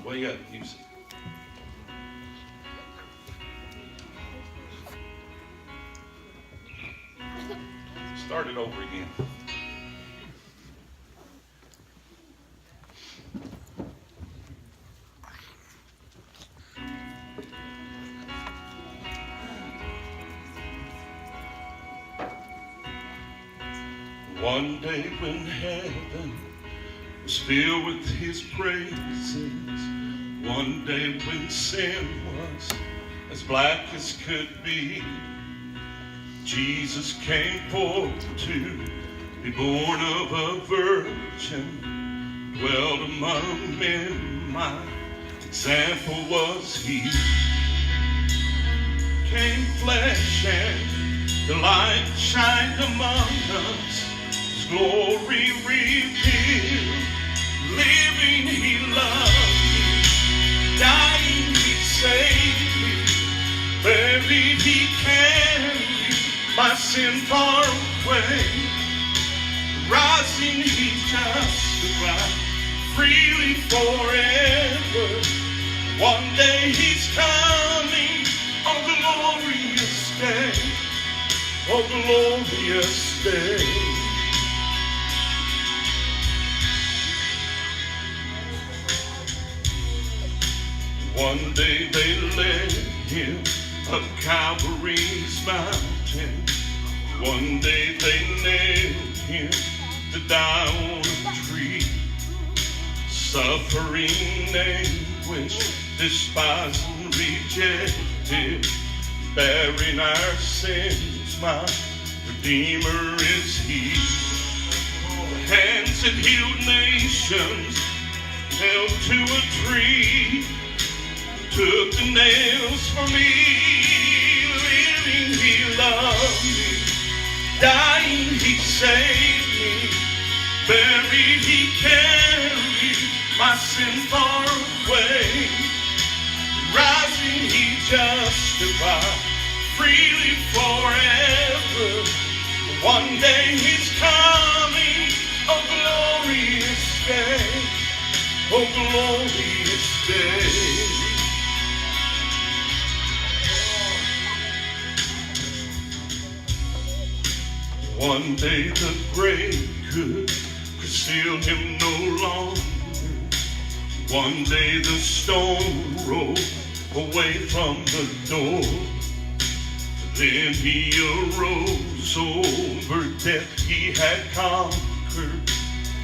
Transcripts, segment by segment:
Well, you got to use it. Start it over again. One day when heaven was filled with his praises, one day when sin was as black as could be, Jesus came forth to be born of a virgin, dwelt among men, my example was he. Came flesh and the light shined among us, his glory revealed. Living he loved me, dying he saved me, buried he carried my sin far away, rising he justified freely forever. One day he's coming, oh glorious day, oh glorious day. One day they led him up Calvary's mountain. One day they nailed him to die on a tree. Suffering anguish, despised and rejected, bearing our sins, my Redeemer is he. The hands that healed nations held to a tree, took the nails for me. Living he loved me, dying he saved me, buried he carried my sin far away, rising he justified freely forever. One day he's coming, oh glorious day, oh glorious day. One day the grave could conceal him no longer. One day the stone rolled away from the door. Then he arose, over death he had conquered.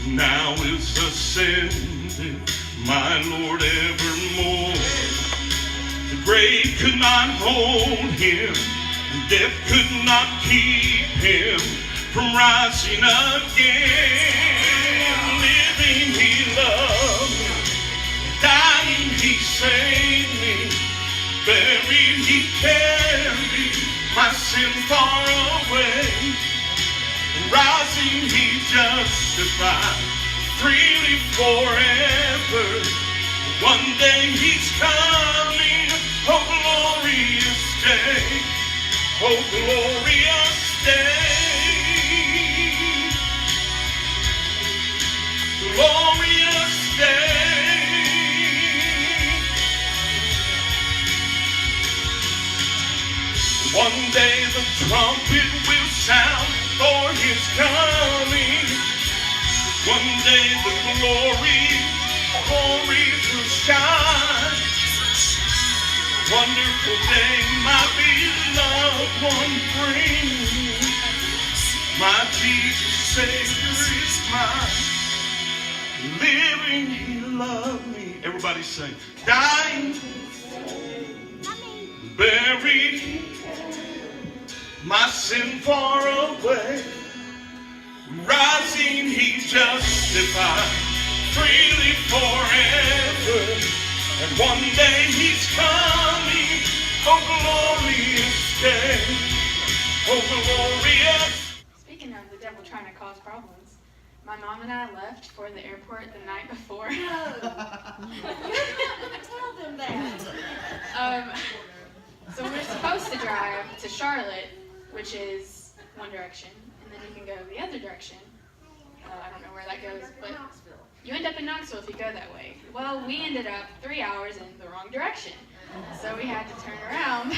Now is ascended, my Lord evermore. The grave could not hold him, death could not keep him from rising again. Living he loved me, dying he saved me, buried he carried my sin far away, rising he justified freely forever. One day he's coming, oh glorious day, oh glorious day. Glorious day. One day the trumpet will sound for his coming. One day the glory will shine. Wonderful day, my beloved one brings. My Jesus Savior is mine. Living, he loved me. Everybody sing. Dying, buried, my sin far away. Rising, he justified freely forever. And one day he's coming, oh glorious day, oh glorious. Speaking of the devil trying to cause problems, my mom and I left for the airport the night before. No, you're not going to tell them that. So we're supposed to drive to Charlotte, which is one direction, and then you can go the other direction. I don't know where that goes, but you end up in Knoxville if you go that way. Well, we ended up 3 hours in the wrong direction. So we had to turn around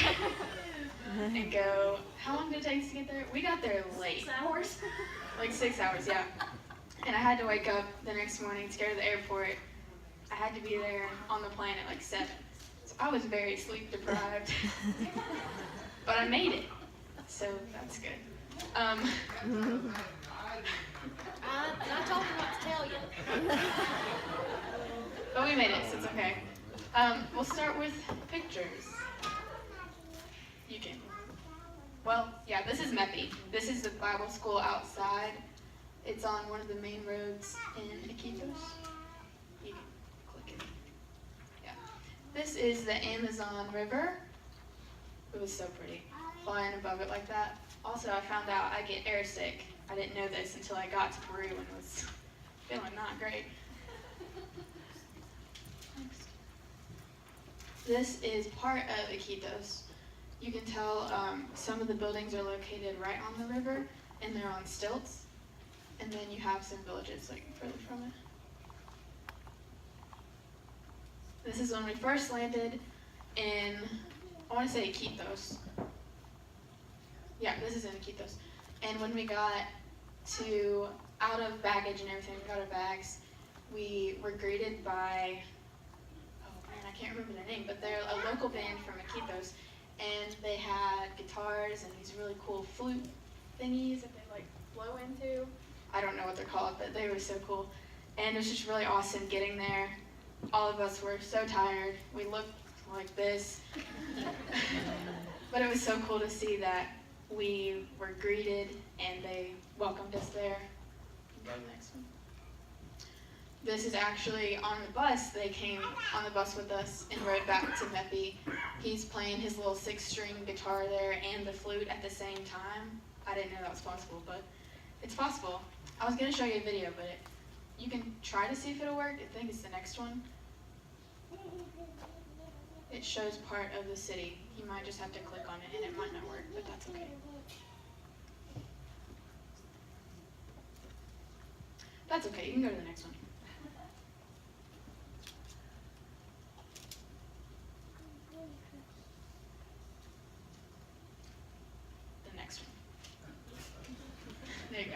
and go, how long did it take us to get there? We got there late. 6 hours? Like 6 hours, yeah. And I had to wake up the next morning to go to the airport. I had to be there on the plane at like 7. So I was very sleep deprived. But I made it. So that's good. I told him what to tell you. But we made it, so it's okay. We'll start with pictures. You can. Well, yeah, this is Meppy. This is the Bible school outside. It's on one of the main roads in Iquitos. You can click it. Yeah. This is the Amazon River. It was so pretty, flying above it like that. Also, I found out I get airsick. I didn't know this until I got to Peru and was feeling not great. Next. This is part of Iquitos. You can tell some of the buildings are located right on the river, and they're on stilts. And then you have some villages like further from it. This is when we first landed in, I want to say Iquitos. Yeah, this is in Iquitos. And when we got to out of baggage and everything, we got our bags, we were greeted by, oh man, I can't remember their name, but they're a local band from Iquitos, and they had guitars and these really cool flute thingies that they like blow into. I don't know what they're called, but they were so cool. And it was just really awesome getting there. All of us were so tired. We looked like this. But it was so cool to see that we were greeted and they welcomed us there. Go to the next one. This is actually on the bus. They came on the bus with us and rode back to Meppy. He's playing his little 6-string guitar there and the flute at the same time. I didn't know that was possible, but it's possible. I was going to show you a video, but you can try to see if it'll work. I think it's the next one. It shows part of the city. You might just have to click on it and it might not work, but that's okay. That's okay, you can go to the next one. The next one. There you go.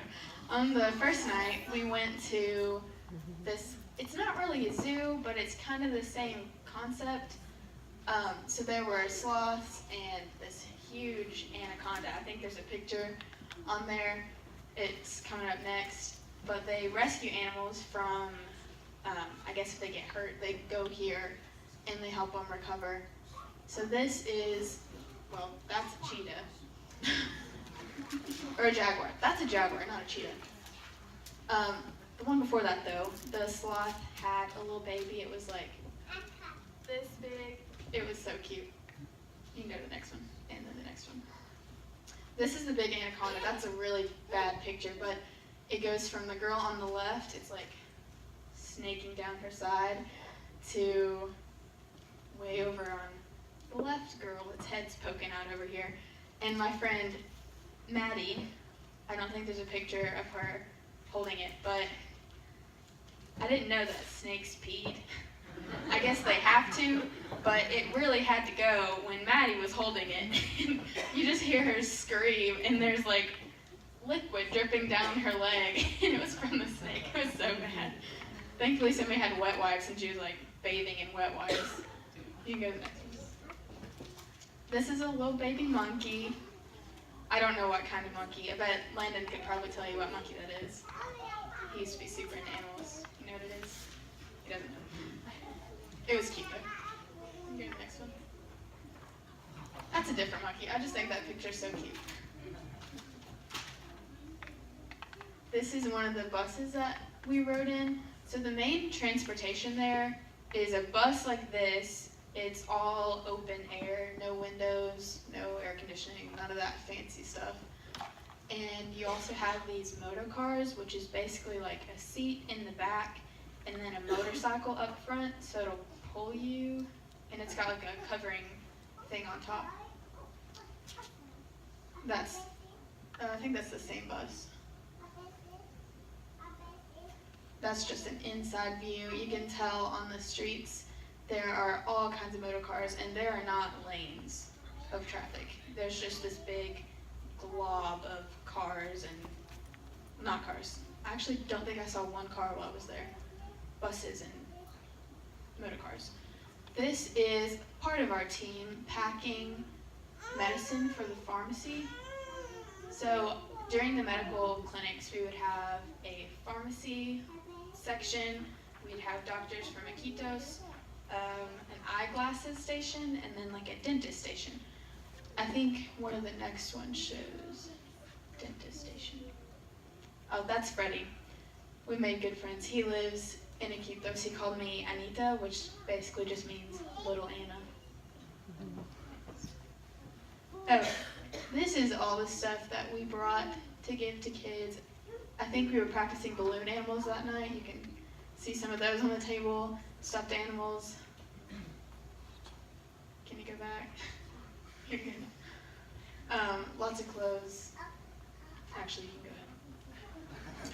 On the first night, we went to this, it's not really a zoo, but it's kind of the same concept. So there were sloths and this huge anaconda. I think there's a picture on there. It's coming up next. But they rescue animals from, I guess if they get hurt, they go here and they help them recover. So this is, well, that's a cheetah. Or a jaguar. That's a jaguar, not a cheetah. The one before that, though, the sloth had a little baby. It was like this big. It was so cute. You can go to the next one, and then the next one. This is the big anaconda. That's a really bad picture, but it goes from the girl on the left, it's like snaking down her side, to way over on the left girl, its head's poking out over here. And my friend, Maddie, I don't think there's a picture of her holding it, but I didn't know that snakes peed. I guess they have to, but it really had to go when Maddie was holding it. You just hear her scream, and there's like liquid dripping down her leg, and it was from the snake. It was so bad. Thankfully, somebody had wet wipes, and she was like bathing in wet wipes. You can go to the next one. This is a little baby monkey. I don't know what kind of monkey. I bet Landon could probably tell you what monkey that is. He used to be super into animals. You know what it is? He doesn't know. It was cute though. You can go to the next one. That's a different monkey. I just think that picture's so cute. This is one of the buses that we rode in. So the main transportation there is a bus like this. It's all open air, no windows, no air conditioning, none of that fancy stuff. And you also have these motor cars, which is basically like a seat in the back and then a motorcycle up front, so it'll pull you, and it's got like a covering thing on top. That's, I think that's the same bus. that's just an inside view. You can tell on the streets there are all kinds of motor cars, and there are not lanes of traffic. There's just this big glob of cars and not cars. I actually don't think I saw one car while I was there. Buses and motor cars. This is part of our team packing medicine for the pharmacy. So during the medical clinics, we would have a pharmacy section. We'd have doctors from Iquitos, an eyeglasses station, and then like a dentist station. I think one of the next ones shows dentist station. Oh, that's Freddie. We made good friends. He lives in Iquitos. He called me Anita, which basically just means little Anna. Oh, this is all the stuff that we brought to give to kids. I think we were practicing balloon animals that night. You can see some of those on the table. Stuffed animals. Can you go back? You're good. Lots of clothes. Actually, you can go ahead.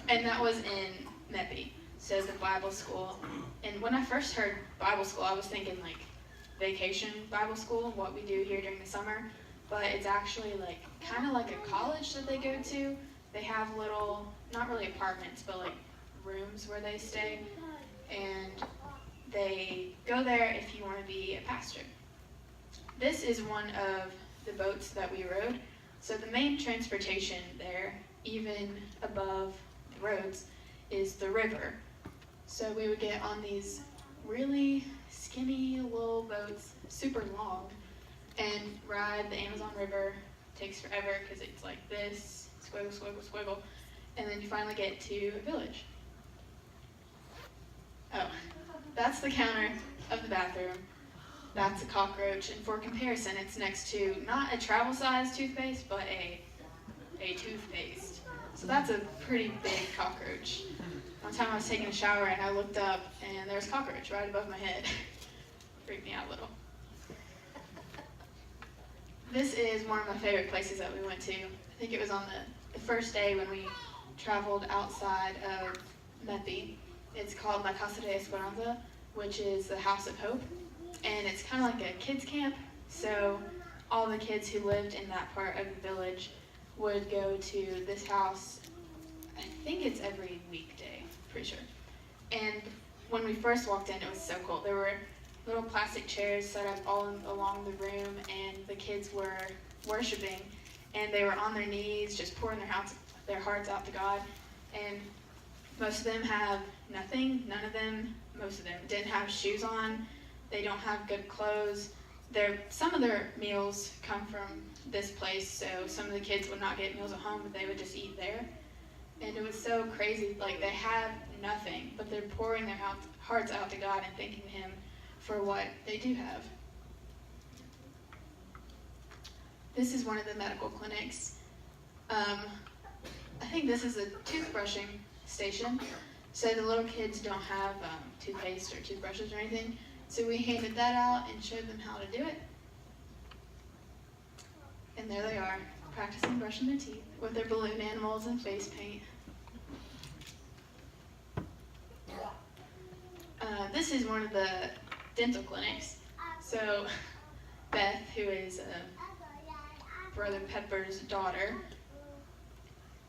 And that was in Mepi, so the Bible school. And when I first heard Bible school, I was thinking like vacation Bible school, what we do here during the summer. But it's actually like kind of like a college that they go to. They have little, not really apartments, but like rooms where they stay. And they go there if you want to be a pastor. This is one of the boats that we rode. So the main transportation there, even above the roads, is the river. So we would get on these really skinny little boats, super long, and ride the Amazon River. It takes forever because it's like this, squiggle, squiggle, squiggle, and then you finally get to a village. Oh, that's the counter of the bathroom. That's a cockroach, and for comparison, it's next to not a travel-sized toothpaste, but a toothpaste. So that's a pretty big cockroach. One time I was taking a shower and I looked up and there was a cockroach right above my head. Freaked me out a little. This is one of my favorite places that we went to. I think it was on the first day when we traveled outside of Mepi. It's called La Casa de Esperanza, which is the House of Hope. And it's kind of like a kids camp. So all the kids who lived in that part of the village would go to this house. I think it's every weekday, pretty sure. And when we first walked in, it was so cool. There were little plastic chairs set up all along the room, and the kids were worshiping, and they were on their knees, just pouring their hearts out to God. And most of them have nothing. Most of them didn't have shoes on. They don't have good clothes. Some of their meals come from this place, so some of the kids would not get meals at home, but they would just eat there. And it was so crazy. Like, they have nothing, but they're pouring their hearts out to God and thanking Him for what they do have. This is one of the medical clinics. I think this is a toothbrushing station. So the little kids don't have toothpaste or toothbrushes or anything. So we handed that out and showed them how to do it. And there they are, practicing brushing their teeth with their balloon animals and face paint. This is one of the dental clinics. So Beth, who is Brother Pepper's daughter,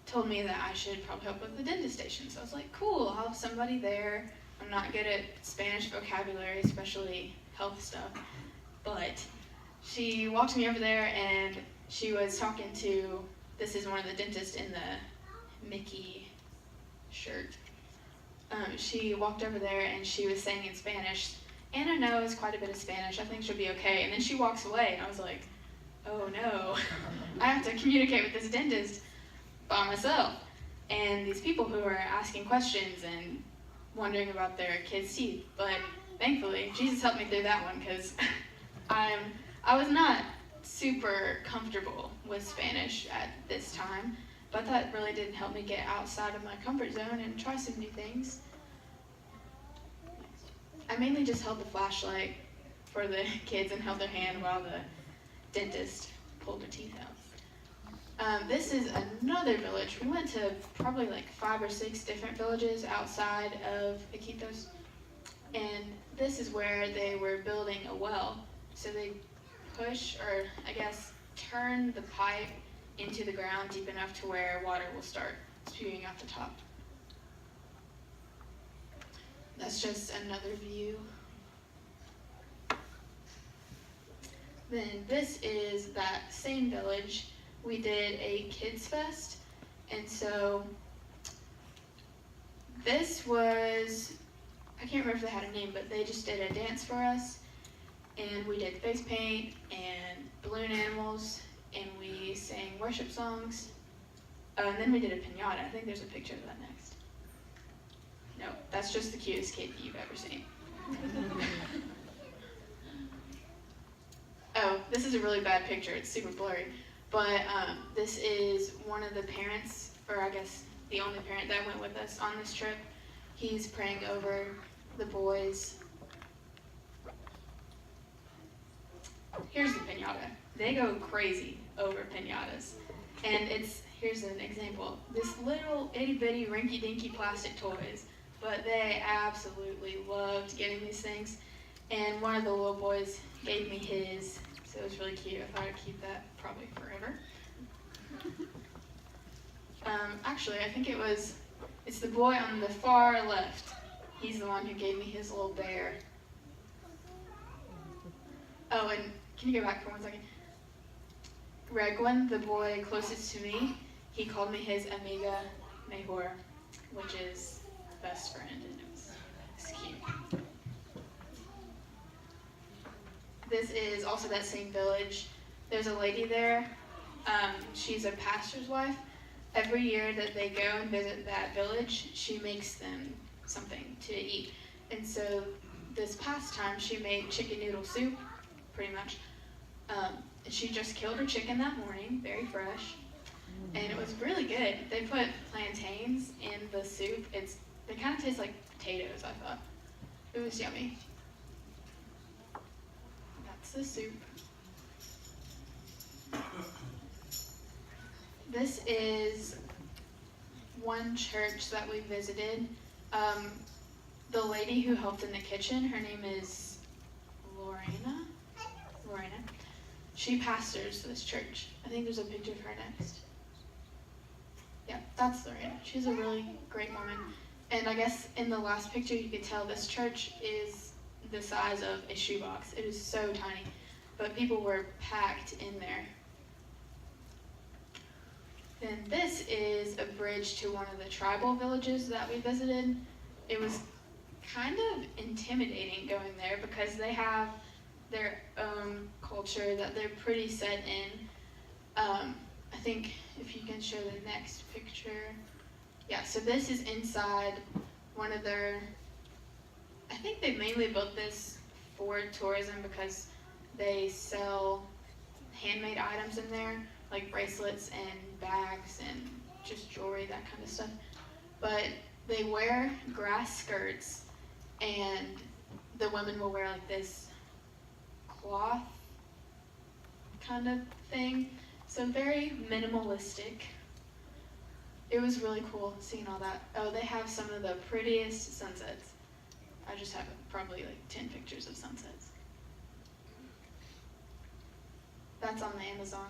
told me that I should probably help with the dentist station. So I was like, cool, I'll have somebody there. I'm not good at Spanish vocabulary, especially health stuff. But she walked me over there and she was talking to, this is one of the dentists in the Mickey shirt. She walked over there and she was saying in Spanish, Anna knows quite a bit of Spanish, I think she'll be okay. And then she walks away and I was like, oh no, I have to communicate with this dentist by myself. And these people who are asking questions and wondering about their kids' teeth. But thankfully, Jesus helped me through that one because I was not super comfortable with Spanish at this time, but that really did help me get outside of my comfort zone and try some new things. I mainly just held the flashlight for the kids and held their hand while the dentist pulled their teeth out. This is another village. We went to probably like 5 or 6 different villages outside of Iquitos. And this is where they were building a well. So they push, or I guess turn the pipe into the ground deep enough to where water will start spewing out the top. That's just another view. Then this is that same village. We did a kids fest, and so this was, I can't remember if they had a name, but they just did a dance for us, and we did face paint and balloon animals, and we sang worship songs, and then we did a piñata. I think there's a picture of that next. No, that's just the cutest kid you've ever seen. Oh, this is a really bad picture. It's super blurry. But this is one of the parents, or I guess the only parent that went with us on this trip. He's praying over the boys. Here's the piñata. They go crazy over piñatas. And here's an example. This little itty bitty rinky dinky plastic toys, but they absolutely loved getting these things. And one of the little boys gave me his, so it was really cute. I thought I'd keep that probably forever. Actually, I think it's the boy on the far left. He's the one who gave me his little bear. Oh, and can you go back for 1 second? Regwin, the boy closest to me, he called me his amiga mejor, which is best friend, and it's cute. This is also that same village. There's a lady there. She's a pastor's wife. Every year that they go and visit that village, she makes them something to eat. And so this past time, she made chicken noodle soup, pretty much. And she just killed her chicken that morning, very fresh. And it was really good. They put plantains in the soup. They kind of taste like potatoes, I thought. It was yummy. That's the soup. This is one church that we visited. The lady who helped in the kitchen, her name is Lorena. She pastors this church. I think there's a picture of her next. Yeah, that's Lorena. She's a really great woman. And I guess in the last picture you could tell this church is the size of a shoebox. It is so tiny. But people were packed in there. Then this is a bridge to one of the tribal villages that we visited. It was kind of intimidating going there because they have their own culture that they're pretty set in. I think if you can show the next picture. Yeah, so this is inside one of their, I think they mainly built this for tourism because they sell handmade items in there, like bracelets and bags and just jewelry, that kind of stuff. But they wear grass skirts, and the women will wear like this cloth kind of thing. So very minimalistic. It was really cool seeing all that. Oh, they have some of the prettiest sunsets. I just have probably like 10 pictures of sunsets. That's on the Amazon.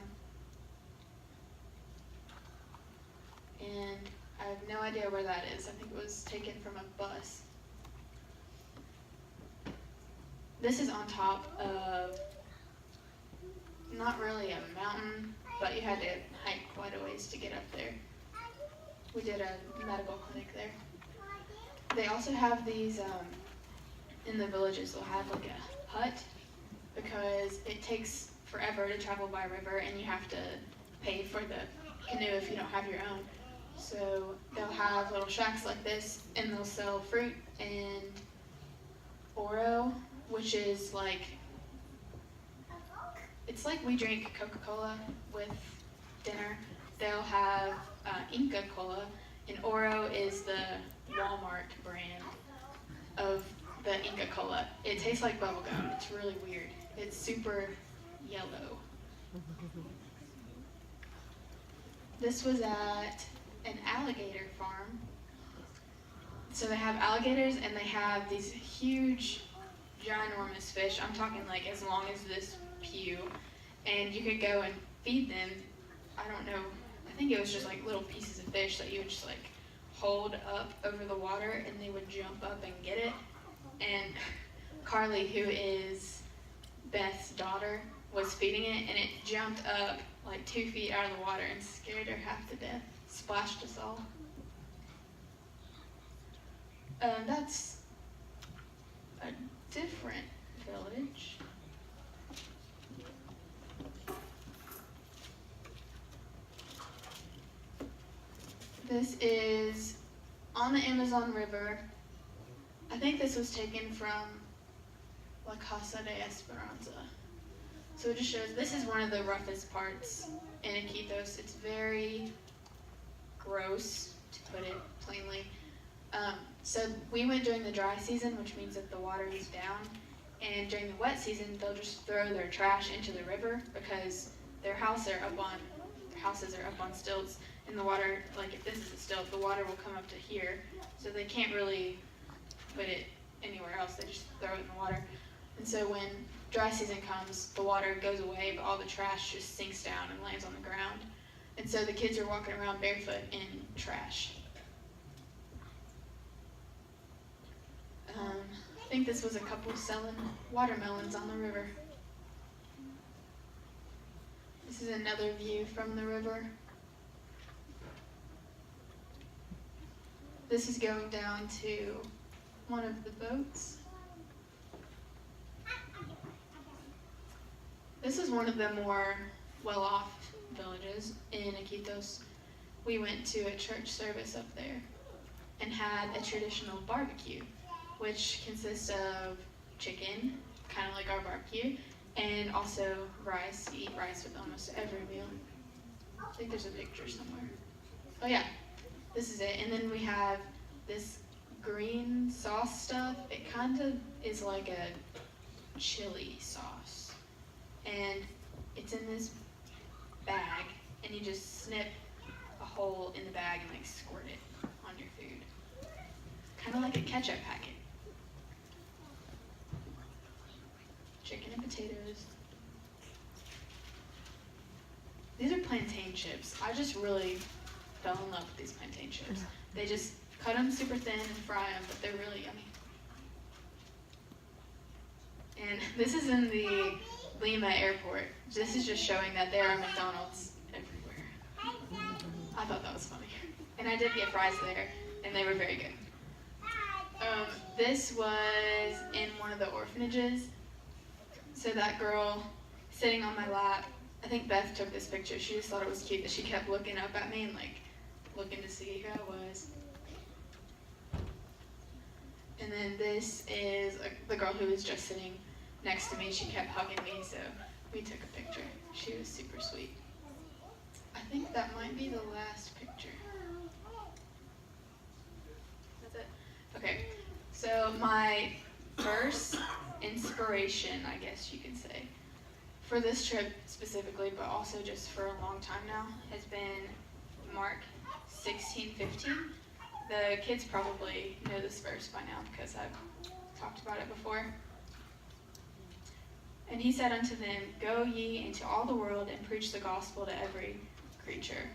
And I have no idea where that is. I think it was taken from a bus. This is on top of, not really a mountain, but you had to hike quite a ways to get up there. We did a medical clinic there. They also have these, in the villages, they'll have like a hut because it takes forever to travel by river and you have to pay for the canoe if you don't have your own. So they'll have little shacks like this and they'll sell fruit and oro, which is like, it's like we drink Coca-Cola with dinner. They'll have Inca Cola, and Oro is the Walmart brand of the Inca Cola. It tastes like bubblegum. It's really weird. It's super yellow. This was at an alligator farm. So they have alligators and they have these huge, ginormous fish. I'm talking like as long as this pew. And you could go and feed them. I don't know, I think it was just like little pieces of fish that you would just like hold up over the water and they would jump up and get it. And Carly, who is Beth's daughter, was feeding it and it jumped up like 2 feet out of the water and scared her half to death. Splashed us all. That's a different village. This is on the Amazon River. I think this was taken from La Casa de Esperanza. So it just shows, this is one of the roughest parts in Iquitos. It's very gross, to put it plainly. So we went during the dry season, which means that the water is down. And during the wet season, they'll just throw their trash into the river because their houses are up on stilts. And the water, like if this is a stilt, the water will come up to here. So they can't really put it anywhere else. They just throw it in the water. And so when dry season comes, the water goes away, but all the trash just sinks down and lands on the ground. And so the kids are walking around barefoot in trash. I think this was a couple selling watermelons on the river. This is another view from the river. This is going down to one of the boats. This is one of the more well-off villages in Iquitos. We went to a church service up there and had a traditional barbecue, which consists of chicken, kind of like our barbecue, and also rice. You eat rice with almost every meal. I think there's a picture somewhere. Oh yeah, this is it. And then we have this green sauce stuff. It kind of is like a chili sauce. And it's in this bag, and you just snip a hole in the bag and like squirt it on your food. Kind of like a ketchup packet. Chicken and potatoes. These are plantain chips. I just really fell in love with these plantain chips. They just cut them super thin and fry them, but they're really yummy. And this is in the Lima airport. This is just showing that there are McDonald's everywhere. I thought that was funny. And I did get fries there, and they were very good. This was in one of the orphanages. So that girl sitting on my lap, I think Beth took this picture. She just thought it was cute that she kept looking up at me and like looking to see who I was. And then this is the girl who was just sitting next to me. She kept hugging me, so we took a picture. She was super sweet. I think that might be the last picture. That's it? Okay, so my first inspiration, I guess you could say, for this trip specifically, but also just for a long time now, has been Mark 16:15. The kids probably know this verse by now because I've talked about it before. And he said unto them, Go ye into all the world and preach the gospel to every creature.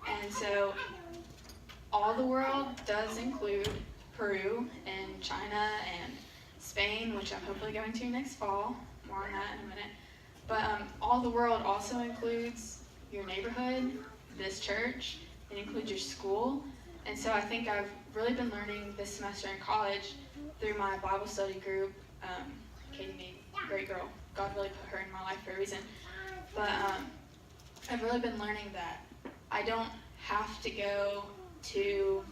And so all the world does include Peru and China and Spain, which I'm hopefully going to next fall. More on that in a minute. But all the world also includes your neighborhood, this church. It includes your school. And so I think I've really been learning this semester in college through my Bible study group. Katie made a great girl. God really put her in my life for a reason. But I've really been learning that I don't have to go to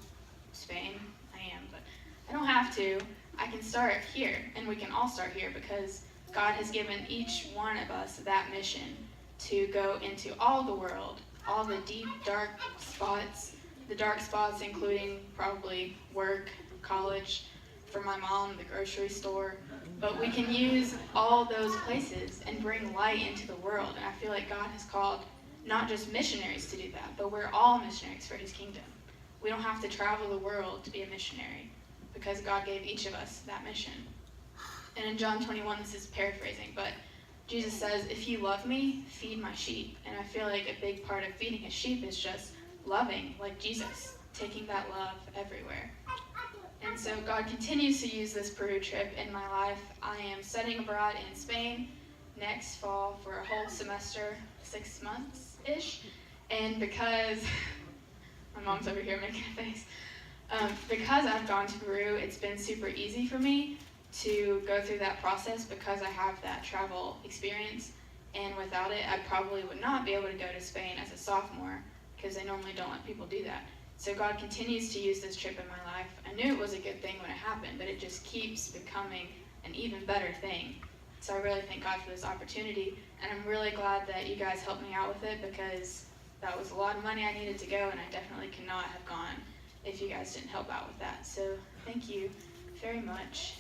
Spain. I am, but I don't have to. I can start here, and we can all start here because God has given each one of us that mission to go into all the world, all the deep, dark spots, the dark spots including probably work, college, for my mom, the grocery store. But we can use all those places and bring light into the world. And I feel like God has called not just missionaries to do that, but we're all missionaries for his kingdom. We don't have to travel the world to be a missionary because God gave each of us that mission. And in John 21, this is paraphrasing, but Jesus says, if you love me, feed my sheep. And I feel like a big part of feeding his sheep is just loving like Jesus, taking that love everywhere. And so God continues to use this Peru trip in my life. I am studying abroad in Spain next fall for a whole semester, 6 months-ish. And because, my mom's over here making a face, because I've gone to Peru, it's been super easy for me to go through that process because I have that travel experience. And without it, I probably would not be able to go to Spain as a sophomore because they normally don't let people do that. So God continues to use this trip in my life. I knew it was a good thing when it happened, but it just keeps becoming an even better thing. So I really thank God for this opportunity, and I'm really glad that you guys helped me out with it because that was a lot of money I needed to go, and I definitely could not have gone if you guys didn't help out with that. So thank you very much.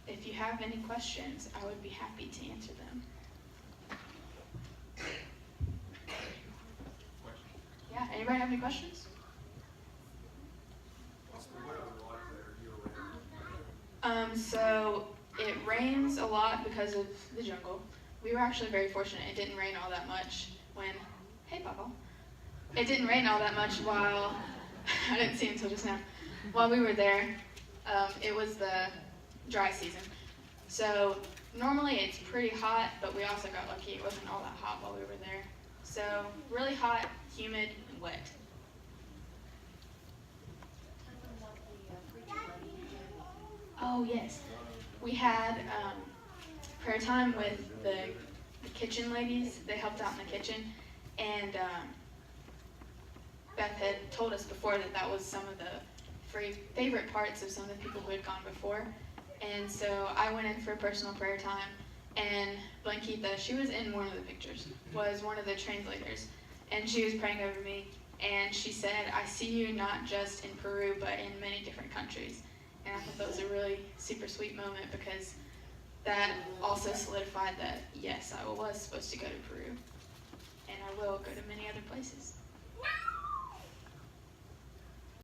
If you have any questions, I would be happy to answer them. Yeah, anybody have any questions? So it rains a lot because of the jungle. We were actually very fortunate. It didn't rain all that much hey Papa. It didn't rain all that much while, I didn't see it until just now, while we were there. It was the dry season. So normally it's pretty hot, but we also got lucky. It wasn't all that hot while we were there. So really hot, humid, and wet. Oh, yes. We had prayer time with the kitchen ladies. They helped out in the kitchen. And Beth had told us before that was some of the favorite parts of some of the people who had gone before. And so I went in for a personal prayer time. And Blanquita, she was in one of the pictures, was one of the translators. And she was praying over me. And she said, I see you not just in Peru, but in many different countries. And I thought that was a really super sweet moment because that also solidified that, yes, I was supposed to go to Peru. And I will go to many other places.